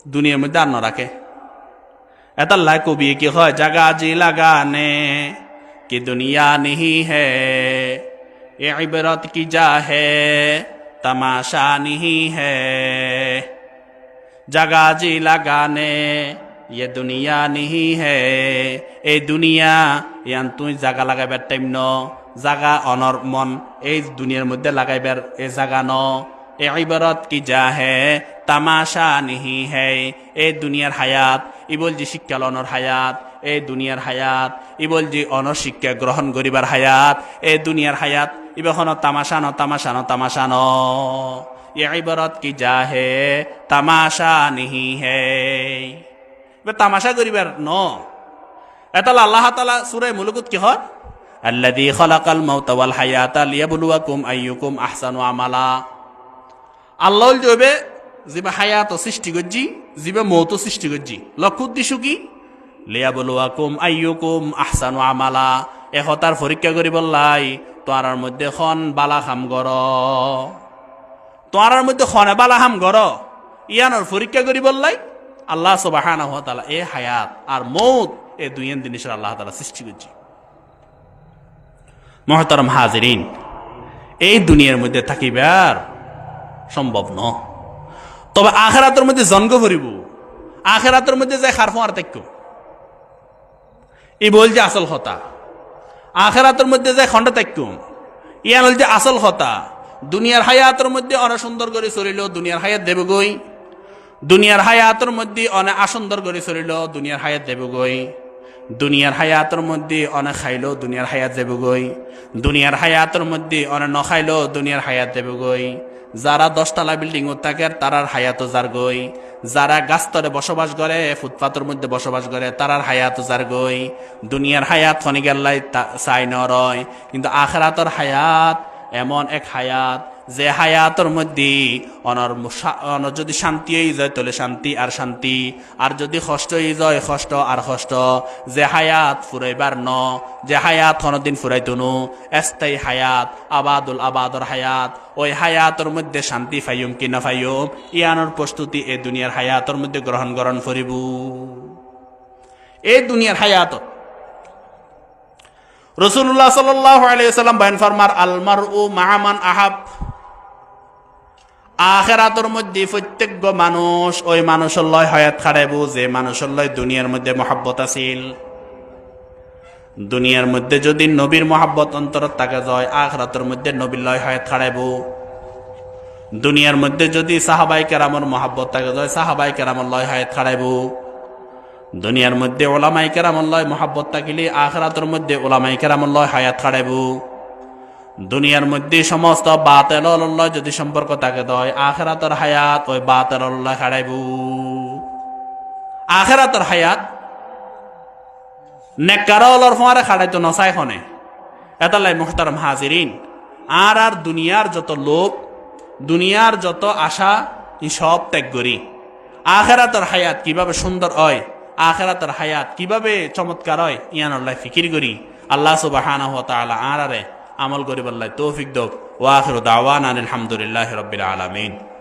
দুনিয়ার মধ্যে আর ন রাখে এত লাই কবি কি হয় জাগা জি লাগানে कि दुनिया नहीं है ये इबरत की जा है तमाशा नहीं है जगह जी लगाने ये दुनिया नहीं है এই দুনিয়া ইয়ান তুই জাগা লাগাইবার টাইম ন জাগা অনর মন এই দুনিয়ার মধ্যে লাগাইবার এই জাগা ন এ ইবারত কি যা হে তামাশা নিহি হে এই দুনিয়ার হায়াত ইবল জি শিক্ষা লনর হায়াত এই দুনিয়ার হায়াত ইবল জি অনর শিক্ষা গ্রহণ করিবার হায়াত এই দুনিয়ার হায়াত ইবখন তামাশা ন এ ইবারত কি যা হে তামাশা নিহি হে তামাশা করিবার ন এতাল আল্লাহ তাআলা সূরা মুলুকুত কি হয় আল্লাযী খালাকাল মাউতা ওয়াল হায়াতা লিয়াবলুয়াকুম আইয়ুকুম আহসানু আমালা আল্লাহ জবে জিবা হায়াত সৃষ্টি করছি জিবা মৌত সৃষ্টি করছি লক্ষ্য উদ্দেশ্য কি লিয়াবলুয়াকুম আইয়ুকুম আহসানু আমালা এহতার পরীক্ষা করি বললাই তোয়ার মধ্যে খন বালা খাম গর তোয়ার মধ্যে খনে বালা খাম গর ইয়ানোর পরীক্ষা করি বললাই আল্লাহ সুবহানাহু ওয়া তাআলা এ হায়াত আর মৌত এই দুইয়ের জিনিসের আল্লাহ তাআলা সৃষ্টি করছি মুহতারাম হাজিরিন এই দুনিয়ার মধ্যে থাকিবার সম্ভব ন তবে আখিরাতের মধ্যে জন্ম করিব আখিরাতের মধ্যে যায় খারফ আর তাক্য এই বল যে আসল কথা আখিরাতের মধ্যে যায় খন্ড তাক্য ইয়ান হল যে আসল কথা দুনিয়ার হায়াতের মধ্যে অনেক সুন্দর করে চলিল দুনিয়ার হায়াত দেব গই দুনিয়ার হায়াতের মধ্যে অনেক আসুন্দর করে চলিল দুনিয়ার হায়াত দেব গই দুনিয়ার হায়াতের মধ্যে অনেক খাইলো দুনিয়ার হায়াত দেব গই দুনিয়ার হায়াতের মধ্যে অনেক নখাইলো দুনিয়ার হায়াত দেব গই যারা 10 তলা বিল্ডিং ও থাকে তারার হায়াতও যার গই যারা গাছতলে বসবাস করে ফুটপাতের মধ্যে বসবাস করে তারার হায়াতও যার গই দুনিয়ার হায়াত খনিগাল্লাই চাই নরয় কিন্তু আখিরাতের হায়াত এমন এক হায়াত যে হায়াতের মধ্যে অনর যদি শান্তি যায় তাহলে শান্তি আর যদি কষ্ট যায় কষ্ট আর কষ্ট যে হায়াত ফুরাইবার ন যে হায়াত কোনদিন ফুরাইতো নো স্থায়ী হায়াত আবাদর হায়াত ওই হায়াতের মধ্যে শান্তি ফাইয়ুম কি না ফাইয়ুম ইয়ানোর প্রস্তুতি এই দুনিয়ার হায়াতের মধ্যে গ্রহণ করিব এই দুনিয়ার হায়াত রাসূলুল্লাহ সাল্লাল্লাহু আলাইহি ওয়াসাল্লাম বয়ান ফরমার আল মারউ মা'a মান আহাব আখিরাতের মধ্যে প্রত্যেক মানুষ ওই মানুষের লয় হায়াত খাড়াইব যে মানুষের লয় দুনিয়ার মধ্যে মহব্বত আছিল দুনিয়ার মধ্যে যদি নবীর মহব্বত অন্তর থাকে যায় আখিরাতের মধ্যে নবীর লয় হায়াত খাড়াইব দুনিয়ার মধ্যে যদি সাহাবায়ে কেরামের মহব্বত থাকে যায় সাহাবায়ে কেরামের লয় হায়াত খাড়াইব দুনিয়ার মধ্যে উলামায়ে কেরামের লয় মহব্বত থাকিলে আখিরাতের মধ্যে উলামায়ে কেরামের লয় হায়াত খাড়াইব দুনিয়ার মধ্যে সমস্ত বাতিলের লয় যদি সম্পর্ক থাকে দয় আখিরাতের হায়াত ওই বাতিলের লয় খাড়াইব আখিরাতের হায়াত নেককারলর ফোয়ারে খাড়াইতো নসাই খনে এতালাই মুহতারাম হাজিরিন আর দুনিয়ার যত লোভ দুনিয়ার যত আশা ই সব ত্যাগ করি আখিরাতের হায়াত কিভাবে সুন্দর হয় আখিরাতের হায়াত কিভাবে চমৎকার হয় ইয়ানল্লাহ ফিকির করি আল্লাহ সুবহানাহু ওয়া তাআলা আরারে আমল করিবাল্লাহ তৌফিক দক ওয়া আখিরু দাওয়ানা আলহামদুলিল্লাহি রাব্বিল আলামিন।